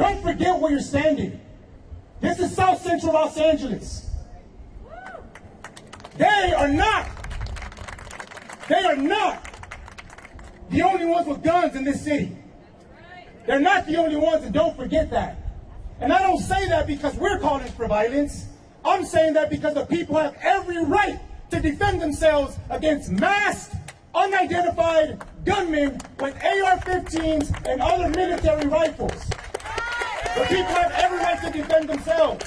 Don't forget where you're standing. This is South Central Los Angeles. They are not the only ones with guns in this city. They're not the only ones, and don't forget that. And I don't say that because we're calling for violence. I'm saying that because the people have every right to defend themselves against masked, unidentified gunmen with AR-15s and other military rifles. The people have every right to defend themselves.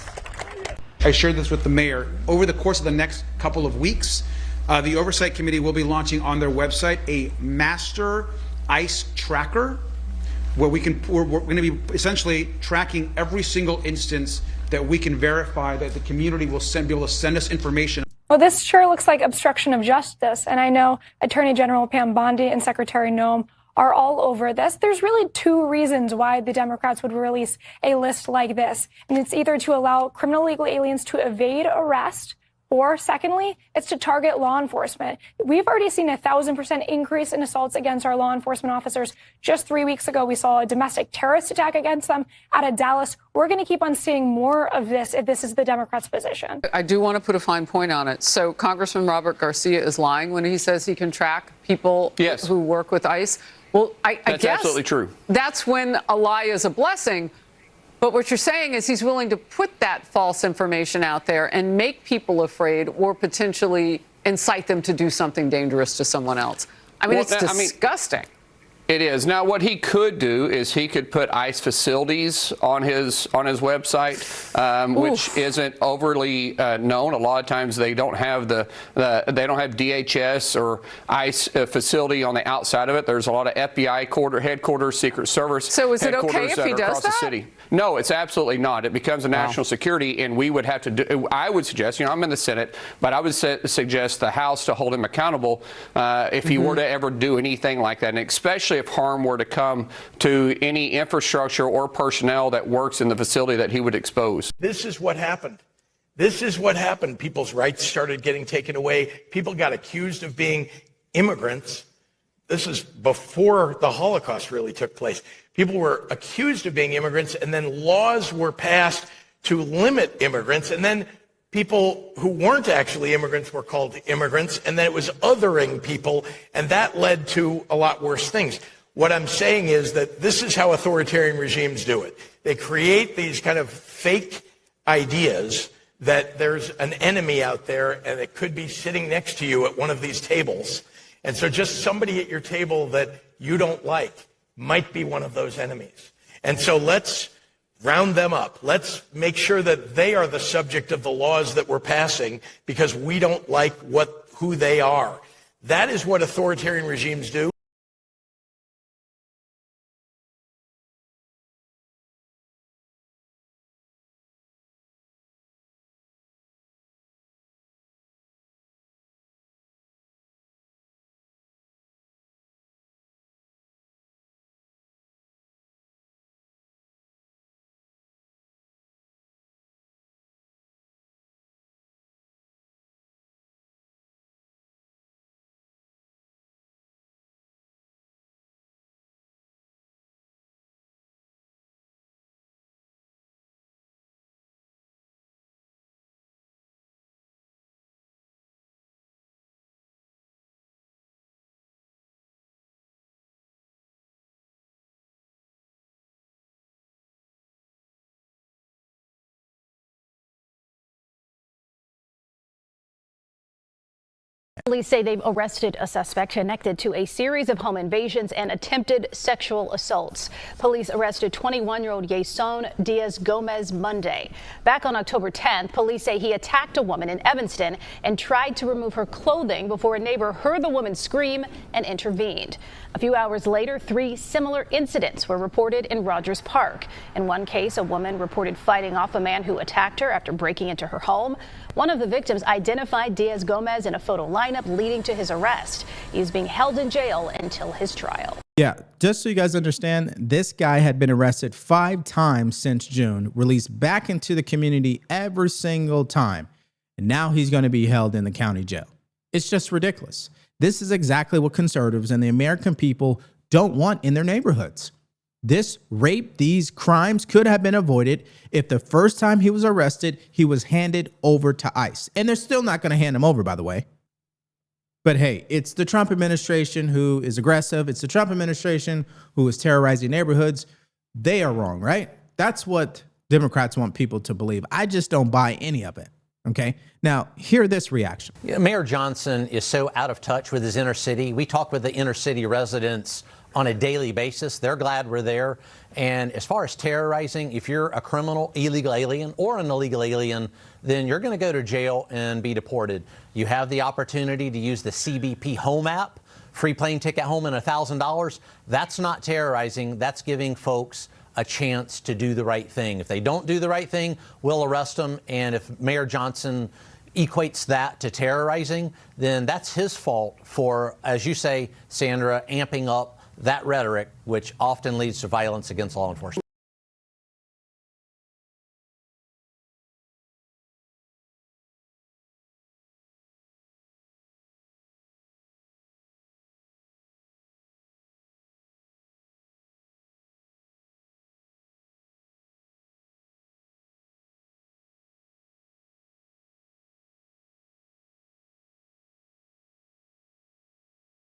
I shared this with the mayor. Over the course of the next couple of weeks, the Oversight Committee will be launching on their website a master ICE tracker, where we're going to be essentially tracking every single instance that we can verify that the community will be able to send us information. Well, this sure looks like obstruction of justice, and I know Attorney General Pam Bondi and Secretary Noem are all over this. There's really two reasons why the Democrats would release a list like this, and it's either to allow criminal illegal aliens to evade arrest, or secondly, it's to target law enforcement. We've already seen 1,000% increase in assaults against our law enforcement officers. Just 3 weeks ago, we saw a domestic terrorist attack against them out of Dallas. We're going to keep on seeing more of this if this is the Democrats' position. I do want to put a fine point on it. So Congressman Robert Garcia is lying when he says he can track people who work with ICE. Well, I guess that's absolutely true. That's when a lie is a blessing. But what you're saying is he's willing to put that false information out there and make people afraid or potentially incite them to do something dangerous to someone else. I mean, it's disgusting. It is. Now, what he could do is he could put ICE facilities on his website, which isn't overly known. A lot of times they don't have they don't have DHS or ICE facility on the outside of it. There's a lot of FBI headquarters, Secret Service. So is it okay if he does that? No, it's absolutely not. It becomes a national security, and we would have to do. I would suggest, I'm in the Senate, but I would suggest the House to hold him accountable if he were to ever do anything like that, and especially if harm were to come to any infrastructure or personnel that works in the facility that he would expose. This is what happened. This is what happened. People's rights started getting taken away. People got accused of being immigrants. This is before the Holocaust really took place. People were accused of being immigrants, and then laws were passed to limit immigrants, and then people who weren't actually immigrants were called immigrants, and then it was othering people, and that led to a lot worse things. What I'm saying is that this is how authoritarian regimes do it. They create these kind of fake ideas that there's an enemy out there, and it could be sitting next to you at one of these tables. And so just somebody at your table that you don't like might be one of those enemies. And so let's round them up. Let's make sure that they are the subject of the laws that we're passing because we don't like who they are. That is what authoritarian regimes do. Police say they've arrested a suspect connected to a series of home invasions and attempted sexual assaults. Police arrested 21-year-old Yason Diaz-Gomez Monday. Back on October 10th, police say he attacked a woman in Evanston and tried to remove her clothing before a neighbor heard the woman scream and intervened. A few hours later, 3 similar incidents were reported in Rogers Park. In one case, a woman reported fighting off a man who attacked her after breaking into her home. One of the victims identified Diaz-Gomez in a photo lineup leading to his arrest. He is being held in jail until his trial. Yeah, just so you guys understand, this guy had been arrested 5 times since June, released back into the community every single time, and now he's going to be held in the county jail. It's just ridiculous. This is exactly what conservatives and the American people don't want in their neighborhoods. This rape, these crimes could have been avoided if the first time he was arrested, he was handed over to ICE. And they're still not going to hand him over, by the way. But hey, it's the Trump administration who is aggressive. It's the Trump administration who is terrorizing neighborhoods. They are wrong, right? That's what Democrats want people to believe. I just don't buy any of it. Okay. Now, hear this reaction. Mayor Johnson is so out of touch with his inner city. We talk with the inner city residents on a daily basis. They're glad we're there. And as far as terrorizing, if you're a criminal, illegal alien, or an illegal alien, then you're going to go to jail and be deported. You have the opportunity to use the CBP Home app, free plane ticket home and $1,000. That's not terrorizing. That's giving folks a chance to do the right thing. If they don't do the right thing, we'll arrest them. And if Mayor Johnson equates that to terrorizing, then that's his fault for, as you say, Sandra, amping up that rhetoric, which often leads to violence against law enforcement.